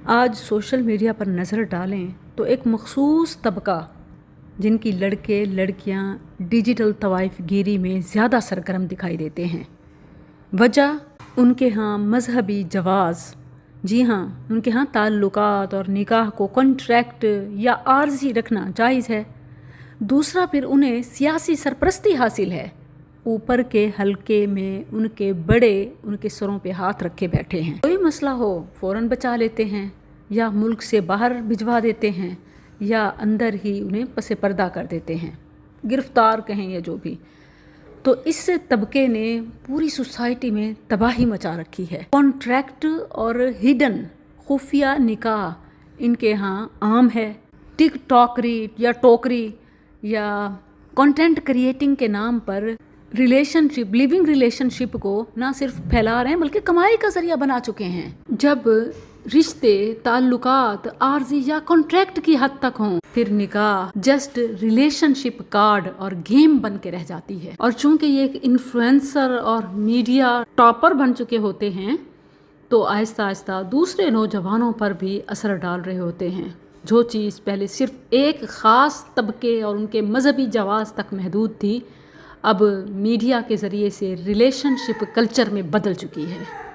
آج social media پر نظر ڈالیں تو ایک مخصوص طبقہ جن کی لڑکے لڑکیاں ڈیجیٹل طوائف گیری میں زیادہ سرگرم دکھائی دیتے ہیں۔ وجہ ان کے ہاں مذہبی جواز، جی ہاں ان کے ہاں تعلقات اور نکاح کو کنٹریکٹ یا عارضی رکھنا جائز ہے۔ دوسرا پھر انہیں سیاسی سرپرستی حاصل ہے۔ اوپر کے حلقے میں ان کے بڑے ان کے سروں پہ ہاتھ رکھے بیٹھے ہیں، کوئی مسئلہ ہو فوراً بچا لیتے ہیں یا ملک سے باہر بھجوا دیتے ہیں یا اندر ہی انہیں پس پردہ کر دیتے ہیں، گرفتار کہیں یا جو بھی۔ تو اس طبقے نے پوری سوسائٹی میں تباہی مچا رکھی ہے۔ کانٹریکٹ اور ہڈن خفیہ نکاح ان کے ہاں عام ہے۔ ٹک ٹاکری یا ٹوکری یا کنٹینٹ کریٹنگ کے نام پر لیونگ ریلیشن شپ کو نہ صرف پھیلا رہے ہیں بلکہ کمائی کا ذریعہ بنا چکے ہیں۔ جب رشتے تعلقات عارضی یا کانٹریکٹ کی حد تک ہوں پھر نکاح جسٹ ریلیشن شپ کارڈ اور گیم بن کے رہ جاتی ہے۔ اور چونکہ یہ ایک انفلوئنسر اور میڈیا ٹاپر بن چکے ہوتے ہیں تو آہستہ آہستہ دوسرے نوجوانوں پر بھی اثر ڈال رہے ہوتے ہیں۔ جو چیز پہلے صرف ایک خاص طبقے اور ان کے مذہبی جواز تک محدود تھی اب میڈیا کے ذریعے سے ریلیشن شپ کلچر میں بدل چکی ہے۔